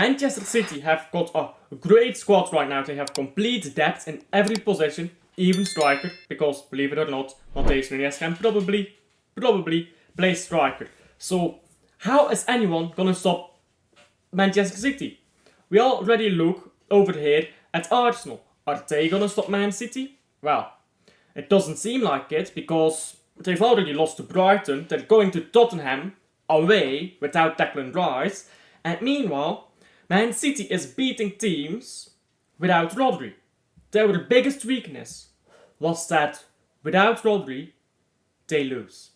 Manchester City have got a great squad right now. They have complete depth in every position, even striker, because believe it or not, Matthijs Nunes can probably play striker. So how is anyone gonna stop Manchester City? We already look over here at Arsenal. Are they gonna stop Man City? Well, it doesn't seem like it because they've already lost to Brighton. They're going to Tottenham away without Declan Rice. And meanwhile, Man City is beating teams without Rodri. Their biggest weakness was that without Rodri, they lose.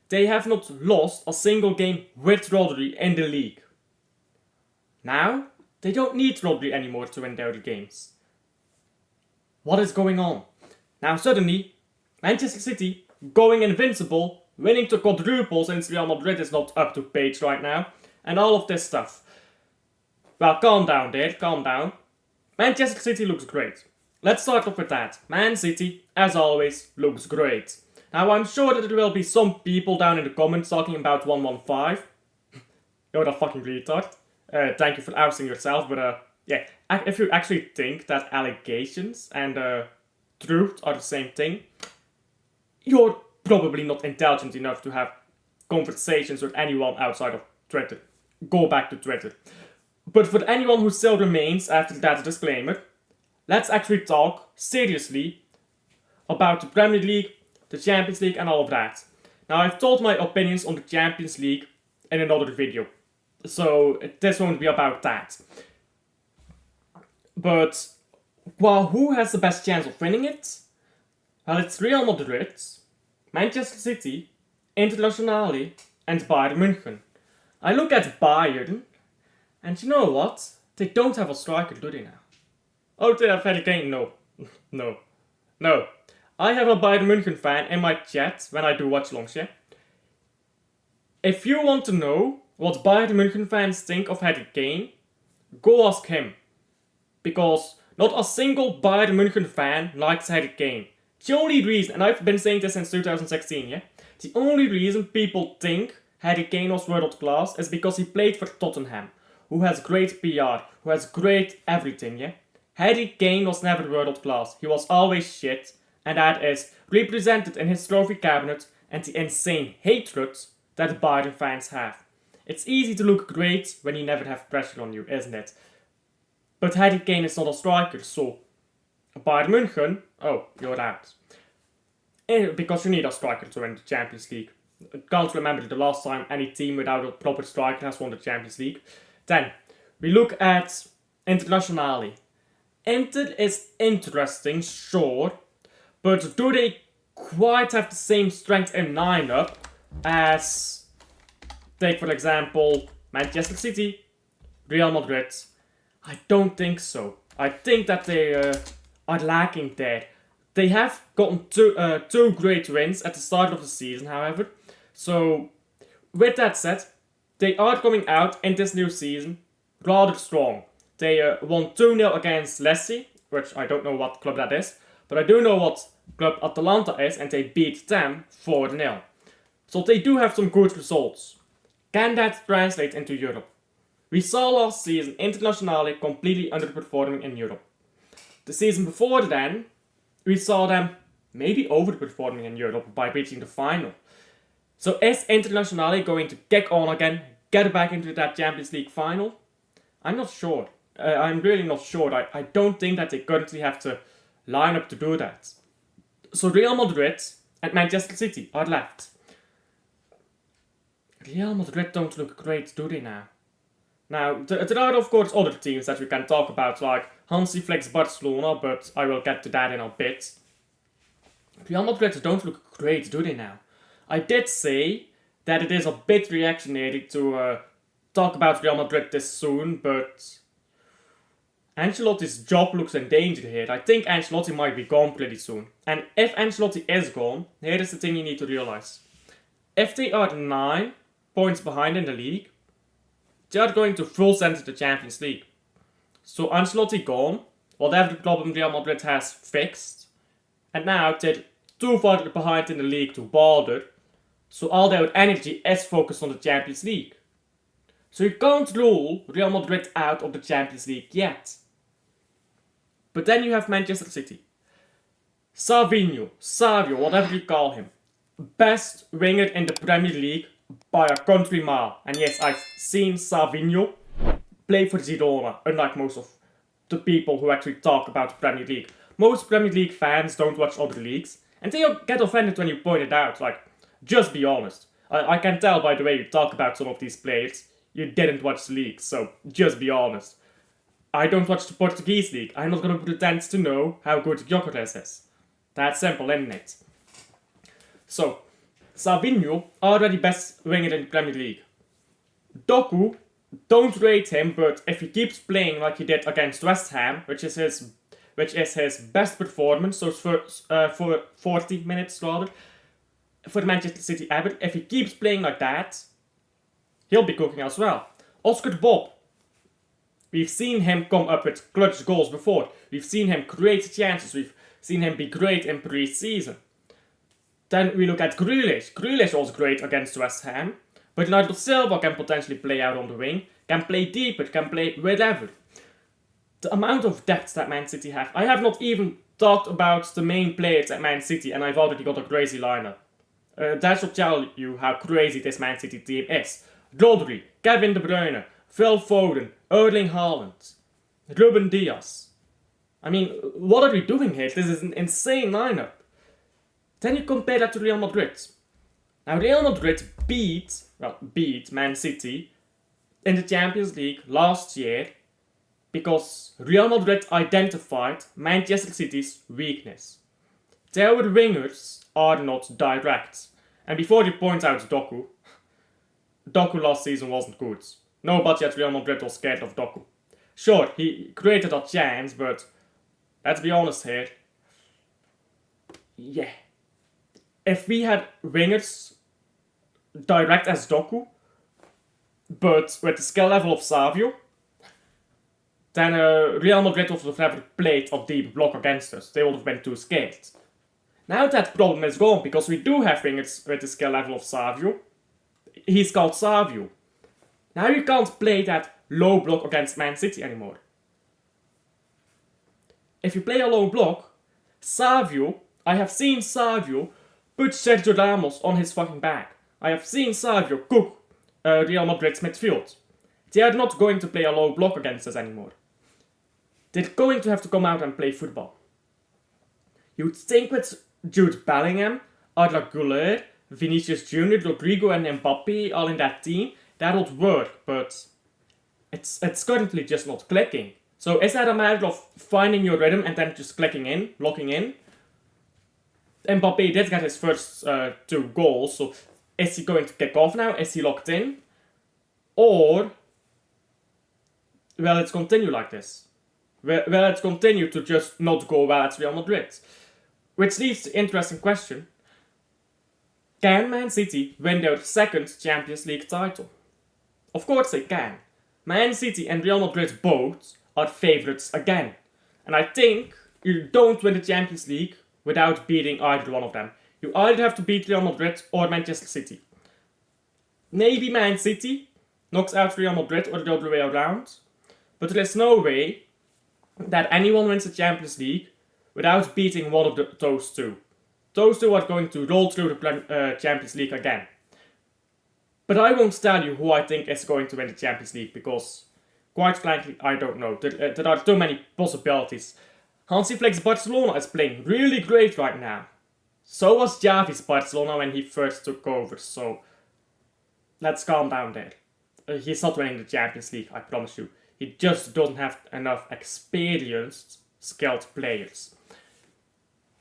They have not lost a single game with Rodri in the league. Now, they don't need Rodri anymore to win their games. What is going on? Now suddenly, Manchester City going invincible, winning to quadruple since Real Madrid is not up to page right now, and all of this stuff. Well, calm down, Dave, calm down. Manchester City looks great. Let's start off with that. Man City, as always, looks great. Now, I'm sure that there will be some people down in the comments talking about 115. You're a fucking retard. Thank you for ousting yourself, but yeah, if you actually think that allegations and truth are the same thing, you're probably not intelligent enough to have conversations with anyone outside of Twitter. Go back to Twitter. But for anyone who still remains after that disclaimer, let's actually talk seriously about the Premier League, the Champions League, and all of that. Now, I've told my opinions on the Champions League in another video, so this won't be about that. But, well, who has the best chance of winning it? Well, it's Real Madrid, Manchester City, Internazionale, and Bayern München. I look at Bayern, and you know what? They don't have a striker, do they now? Oh, they have Harry Kane? No. No. I have a Bayern München fan in my chat when I do watch longs, yeah? If you want to know what Bayern München fans think of Harry Kane, go ask him. Because not a single Bayern München fan likes Harry Kane. The only reason, and I've been saying this since 2016, yeah? The only reason people think Harry Kane was world class is because he played for Tottenham, who has great PR, who has great everything, yeah? Harry Kane was never world class. He was always shit, and that is represented in his trophy cabinet and the insane hatred that Bayern fans have. It's easy to look great when you never have pressure on you, isn't it? But Harry Kane is not a striker, so Bayern München, oh, you're out. Because you need a striker to win the Champions League. I can't remember the last time any team without a proper striker has won the Champions League. Then, we look at Internazionale. Inter is interesting, sure, but do they quite have the same strength in lineup as, take for example, Manchester City, Real Madrid? I don't think so. I think that they are lacking there. They have gotten two great wins at the start of the season, however. So, with that said, they are coming out in this new season rather strong. They won 2-0 against Lecce, which I don't know what club that is, but I do know what club Atalanta is, and they beat them 4-0. So they do have some good results. Can that translate into Europe? We saw last season Internazionale completely underperforming in Europe. The season before then, we saw them maybe overperforming in Europe by reaching the final. So is Internazionale going to kick on again, get back into that Champions League final? I'm not sure. I'm really not sure. I don't think that they currently have to line up to do that. So Real Madrid and Manchester City are left. Real Madrid don't look great, do they now? Now, there are of course other teams that we can talk about, like Hansi Flick's Barcelona, but I will get to that in a bit. Real Madrid don't look great, do they now? I did say that it is a bit reactionary to talk about Real Madrid this soon, but Ancelotti's job looks in danger here. I think Ancelotti might be gone pretty soon. And if Ancelotti is gone, here is the thing you need to realize. If they are 9 points behind in the league, they are going to full send to the Champions League. So Ancelotti gone, whatever the problem Real Madrid has fixed, and now they're too far behind in the league to bother, so all their energy is focused on the Champions League. So you can't rule Real Madrid out of the Champions League yet. But then you have Manchester City. Savio, whatever you call him. Best winger in the Premier League by a country mile. And yes, I've seen Savinho play for Girona, unlike most of the people who actually talk about the Premier League. Most Premier League fans don't watch other leagues, and they get offended when you point it out. Like, just be honest. I can tell by the way you talk about some of these players, you didn't watch the league, so just be honest. I don't watch the Portuguese league. I'm not gonna pretend to know how good Gyökeres is. That's simple, isn't it? So, Savinho, already best winger in the Premier League. Doku, don't rate him, but if he keeps playing like he did against West Ham, which is his best performance, so for 40 minutes rather, for Manchester City ever, if he keeps playing like that, he'll be cooking as well. Oscar Bob, we've seen him come up with clutch goals before. We've seen him create chances. We've seen him be great in pre-season. Then we look at Grealish. Grealish was great against West Ham. But Bernardo Silva can potentially play out on the wing, can play deeper, can play wherever. The amount of depth that Man City have. I have not even talked about the main players at Man City, and I've already got a crazy lineup. That should tell you how crazy this Man City team is. Rodri, Kevin De Bruyne, Phil Foden, Erling Haaland, Ruben Diaz. I mean, what are we doing here? This is an insane lineup. Then you compare that to Real Madrid. Now Real Madrid beat Man City in the Champions League last year because Real Madrid identified Manchester City's weakness. Their wingers are not direct. And before you point out Doku last season wasn't good. Nobody at Real Madrid was scared of Doku. Sure, he created a chance, but let's be honest here. Yeah. If we had wingers direct as Doku, but with the skill level of Savio, then Real Madrid would have never played a deep block against us. They would have been too scared. Now that problem is gone because we do have wingers with the skill level of Savio. He's called Savio. Now you can't play that low block against Man City anymore. If you play a low block, I have seen Savio put Sergio Ramos on his fucking back. I have seen Savio cook Real Madrid's midfield. They are not going to play a low block against us anymore. They're going to have to come out and play football. You'd think with Jude Bellingham, Arda Güler, Vinicius Jr., Rodrigo and Mbappe all in that team, that would work, but it's currently just not clicking. So is that a matter of finding your rhythm and then just locking in? Mbappe did get his first 2 goals, so is he going to kick off now? Is he locked in? Or will it continue like this? Will it continue to just not go well at Real Madrid? Which leaves the interesting question. Can Man City win their second Champions League title? Of course they can. Man City and Real Madrid both are favourites again. And I think you don't win the Champions League without beating either one of them. You either have to beat Real Madrid or Manchester City. Maybe Man City knocks out Real Madrid or the other way around. But there is no way that anyone wins the Champions League without beating one of those two. Those two are going to roll through the Champions League again. But I won't tell you who I think is going to win the Champions League because, quite frankly, I don't know. There are too many possibilities. Hansi Flick's Barcelona is playing really great right now. So was Xavi's Barcelona when he first took over, so let's calm down there. He's not winning the Champions League, I promise you. He just doesn't have enough experienced, skilled players.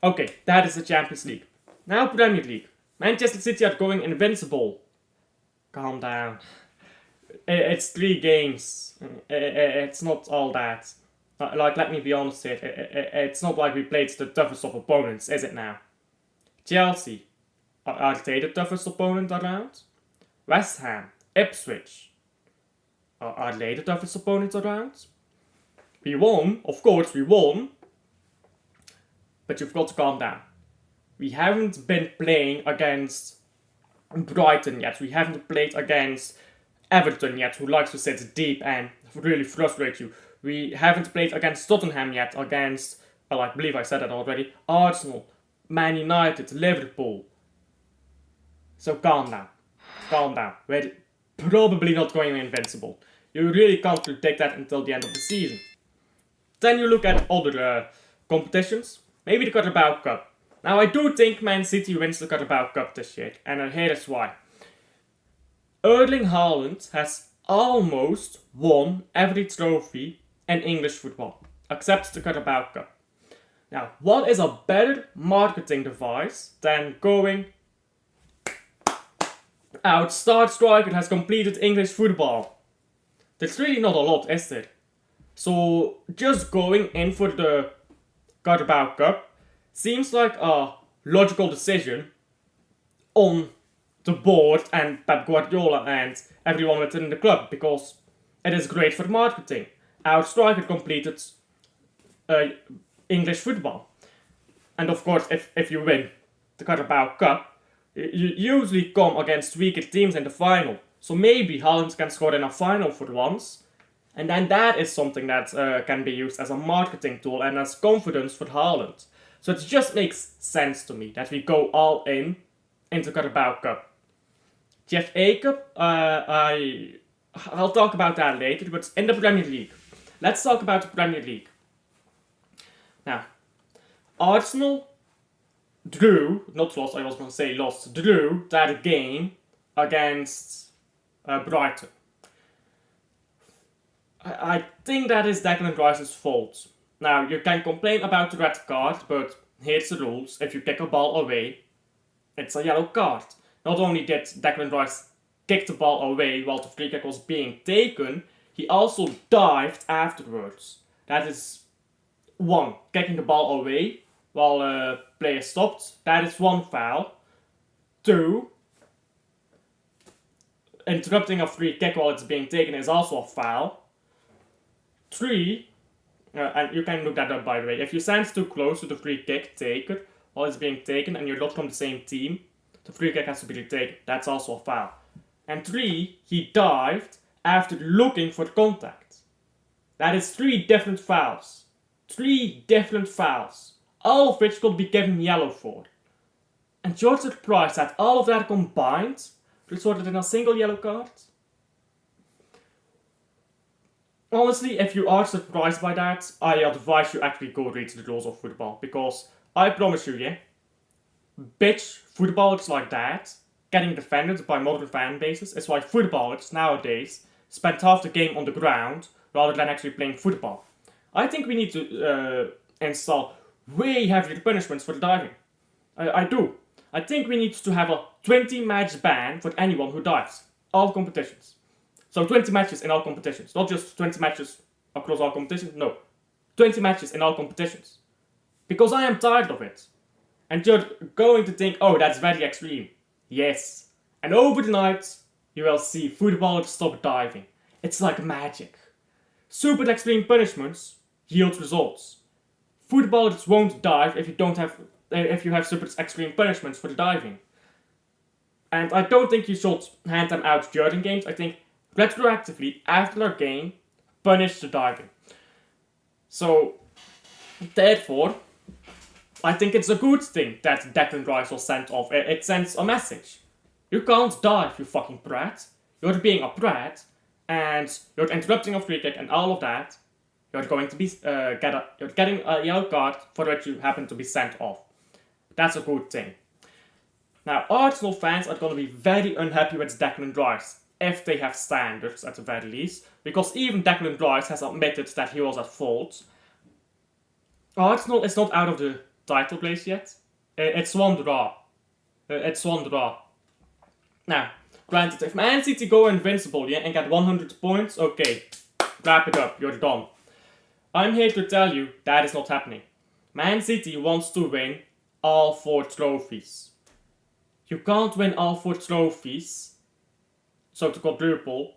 Okay, that is the Champions League. Now Premier League. Manchester City are going invincible. Calm down. It's 3 games. It's not all that. Let me be honest here. It's not like we played the toughest of opponents, is it now? Chelsea. Are they the toughest opponent around? West Ham. Ipswich. Are they the toughest opponents around? We won. Of course, we won. But you've got to calm down. We haven't been playing against Brighton yet. We haven't played against Everton yet, who likes to sit deep and really frustrate you. We haven't played against Tottenham yet, against, well, I believe I said that already, Arsenal, Man United, Liverpool. So calm down. Calm down. We're probably not going invincible. You really can't predict that until the end of the season. Then you look at other competitions. Maybe the Carabao Cup. Now I do think Man City wins the Carabao Cup this year, and here is why. Erling Haaland has almost won every trophy in English football, except the Carabao Cup. Now, what is a better marketing device than going, our star striker has completed English football? There's really not a lot, is there? So, just going in for the Carabao Cup seems like a logical decision on the board and Pep Guardiola and everyone within the club, because it is great for marketing. Our striker completed English football. And of course, if you win the Carabao Cup, you usually come against weaker teams in the final. So maybe Haaland can score in a final for once. And then that is something that can be used as a marketing tool and as confidence for Haaland. So it just makes sense to me that we go all in into Carabao Cup. The FA Cup, I'll talk about that later, but in the Premier League. Let's talk about the Premier League. Now, Arsenal drew that game against Brighton. I think that is Declan Rice's fault. Now, you can complain about the red card, but here's the rules. If you kick a ball away, it's a yellow card. Not only did Declan Rice kick the ball away while the free kick was being taken, he also dived afterwards. That is 1. Kicking the ball away while player stopped. That is 1 foul. 2. Interrupting a free kick while it's being taken is also a foul. 3. And you can look that up, by the way. If you stand too close to the free kick taker while it's being taken and you're not from the same team, the free kick has to be retaken. That's also a foul. And 3, he dived after looking for contact. That is 3 different fouls. 3 different fouls. All of which could be given yellow for. And you're surprised that all of that combined resulted in a single yellow card? Honestly, if you are surprised by that, I advise you actually go read the rules of football, because I promise you, yeah, bitch footballers like that getting defended by modern fan bases is why footballers nowadays spend half the game on the ground rather than actually playing football. I think we need to install way heavier punishments for diving. I do. I think we need to have a 20-match ban for anyone who dives. All competitions. So 20 matches in all competitions. Not just 20 matches across all competitions. No. 20 matches in all competitions. Because I am tired of it. And you're going to think, oh, that's very extreme. Yes. And overnight, you will see footballers stop diving. It's like magic. Super extreme punishments yield results. Footballers won't dive if you have super extreme punishments for diving. And I don't think you should hand them out during games. I think retroactively, after a game, punish the diving. So, therefore, I think it's a good thing that Declan Rice was sent off. It sends a message. You can't dive, you fucking brat. You're being a brat, and you're interrupting a free kick and all of that. You're going to be you're getting a yellow card for which you happen to be sent off. That's a good thing. Now, Arsenal fans are going to be very unhappy with Declan Rice, if they have standards at the very least, because even Declan Rice has admitted that he was at fault. Arsenal is not out of the title race yet. It's one draw. Now, granted, if Man City go invincible, yeah, and get 100 points, okay, wrap it up, you're done. I'm here to tell you that is not happening. Man City wants to win all 4 trophies. You can't win all 4 trophies, so to quadruple,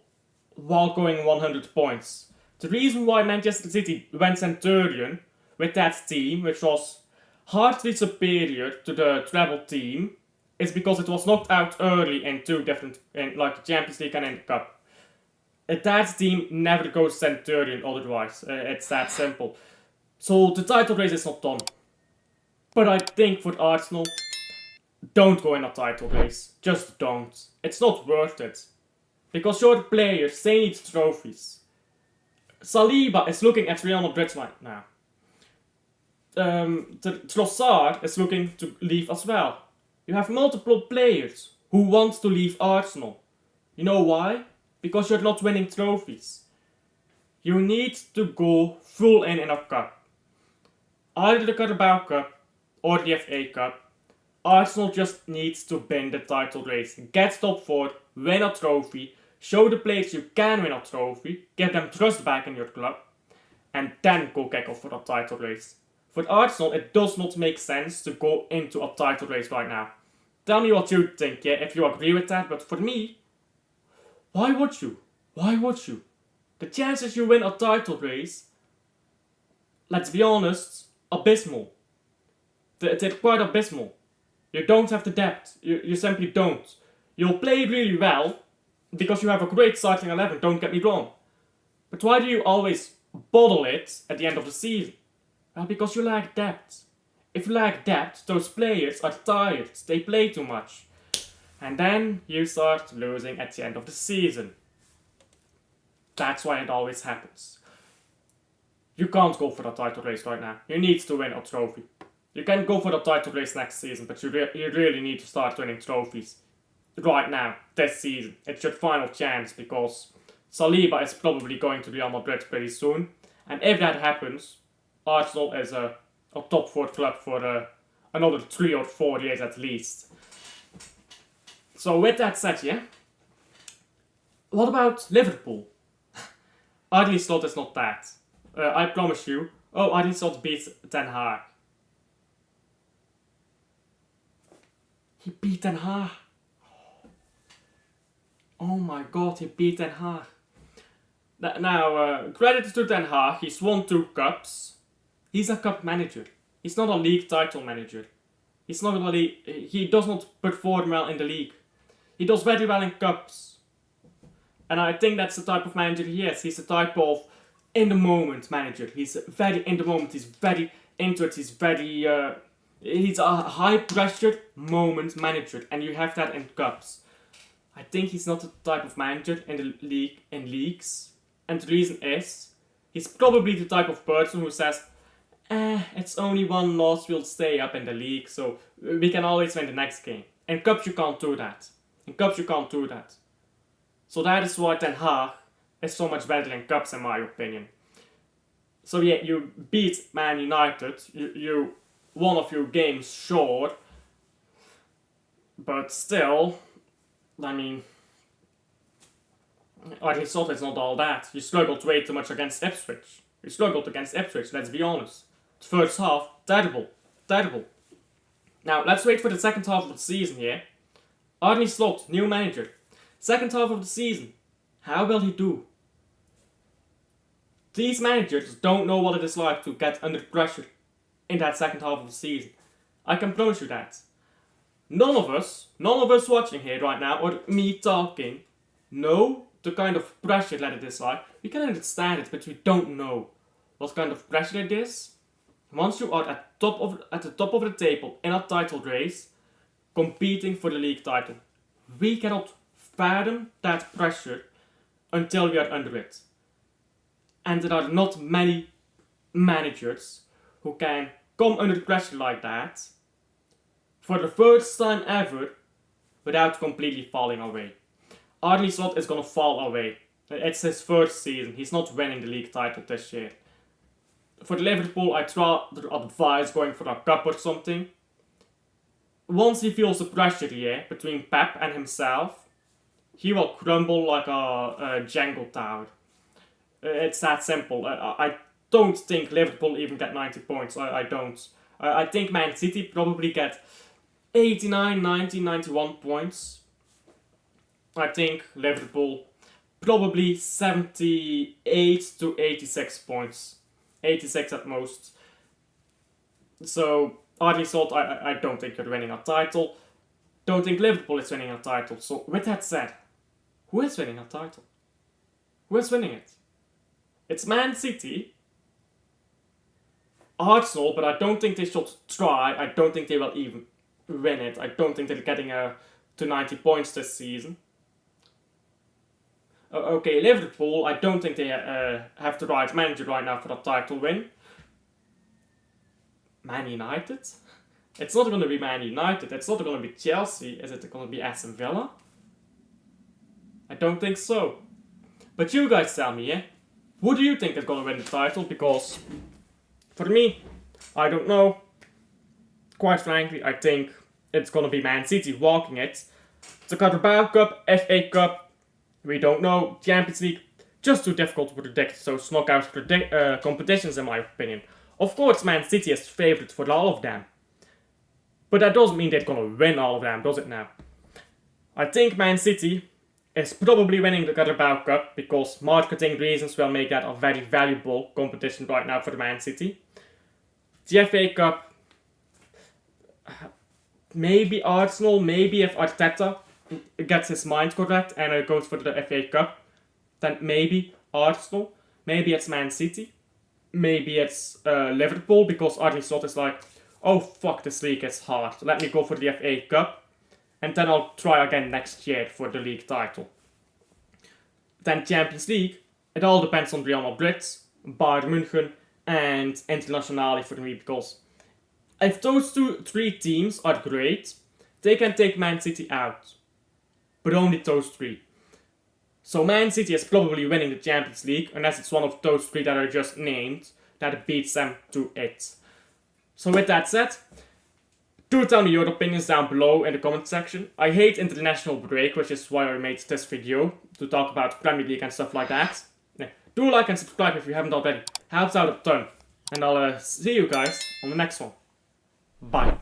while going 100 points. The reason why Manchester City went Centurion with that team, which was hardly superior to the treble team, is because it was knocked out early in 2 different, in like Champions League and in the Cup. That team never goes Centurion otherwise. It's that simple. So the title race is not done. But I think for Arsenal, don't go in a title race. Just don't. It's not worth it. Because your players, they need trophies. Saliba is looking at Real Madrid right now. Trossard is looking to leave as well. You have multiple players who want to leave Arsenal. You know why? Because you're not winning trophies. You need to go full in a cup. Either the Carabao Cup or the FA Cup. Arsenal just needs to win the title race. Get top 4, win a trophy, show the players you can win a trophy, give them trust back in your club, and then go kick off for a title race. For Arsenal, it does not make sense to go into a title race right now. Tell me what you think, yeah, if you agree with that, but for me, why would you? Why would you? The chances you win a title race, let's be honest, abysmal. They're quite abysmal. You don't have the depth. You simply don't. You'll play really well because you have a great starting 11, don't get me wrong. But why do you always bottle it at the end of the season? Well, because you lack depth. If you lack depth, those players are tired. They play too much. And then you start losing at the end of the season. That's why it always happens. You can't go for a title race right now. You need to win a trophy. You can go for the title race next season, but you really need to start winning trophies right now, this season. It's your final chance because Saliba is probably going to Real Madrid pretty soon. And if that happens, Arsenal is a top 4 club for another 3 or 4 years at least. So with that said, yeah, what about Liverpool? Arne Slot is not that. I promise you. Oh, Arne Slot beats Ten Hag. He beat Ten Hag. Oh my god, he beat Ten Hag. Now, credit to Ten Hag, he's won 2 cups. He's a cup manager. He's not a league title manager. He does not perform well in the league. He does very well in cups. And I think that's the type of manager he is. He's the type of in-the-moment manager. He's very in the moment. He's very into it. He's a high-pressure moment manager. And you have that in cups. I think he's not the type of manager in leagues. And the reason is, he's probably the type of person who says, it's only 1 loss, we'll stay up in the league, so we can always win the next game. In cups you can't do that. So that is why Ten Hag is so much better in cups in my opinion. So yeah, you beat Man United, you won a few games, sure, but still, I mean, Arne Slot is not all that. You struggled way too much against Ipswich. Let's be honest. The first half, terrible. Now, let's wait for the second half of the season here. Arne Slot, new manager. Second half of the season, how will he do? These managers don't know what it is like to get under pressure in that second half of the season. I can promise you that. None of us watching here right now, or me talking, know the kind of pressure that it is like. We can understand it, but we don't know what kind of pressure it is. Once you are at the top of the table in a title race, competing for the league title, we cannot fathom that pressure until we are under it. And there are not many managers who can come under pressure like that for the first time ever without completely falling away. Arne Slot is gonna fall away. It's his first season. He's not winning the league title this year. For Liverpool, I'd rather advise going for a cup or something. Once he feels the pressure here between Pep and himself, he will crumble like a Jenga tower. It's that simple. I don't think Liverpool even get 90 points. I don't. I think Man City probably get 89, 90, 91 points. I think Liverpool probably 78 to 86 points. 86 at most. So, Arne Slot, I don't think you're winning a title. Don't think Liverpool is winning a title. So, with that said, who is winning a title? Who is winning it? It's Man City, Arsenal, but I don't think they should try. I don't think they will even win it. I don't think they're getting to 90 points this season. Okay, Liverpool, I don't think they have the right manager right now for the title win. Man United? It's not going to be Man United. It's not going to be Chelsea. Is it going to be Aston Villa? I don't think so. But you guys tell me, yeah? Who do you think is going to win the title? Because for me, I don't know. Quite frankly, I think it's going to be Man City walking it. The Carabao Cup, FA Cup, we don't know. Champions League, just too difficult to predict. So it's knockout competitions in my opinion. Of course, Man City is favourite for all of them. But that doesn't mean they're going to win all of them, does it now? I think Man City is probably winning the Carabao Cup because marketing reasons will make that a very valuable competition right now for Man City. The FA Cup, maybe Arsenal, maybe if Arteta gets his mind correct and goes for the FA Cup, then maybe Arsenal, maybe it's Man City, maybe it's Liverpool because Arne Slot is like, oh fuck, this league is hard, let me go for the FA Cup and then I'll try again next year for the league title. Then Champions League, it all depends on Real Madrid, Bayern München and Internazionale for me because if those three teams are great, they can take Man City out. But only those three. So Man City is probably winning the Champions League unless it's one of those three that are just named that beats them to it. So with that said, do tell me your opinions down below in the comment section. I hate international break, which is why I made this video to talk about Premier League and stuff like that. Do like and subscribe if you haven't already. Helps out a ton. And I'll see you guys on the next one. Bye.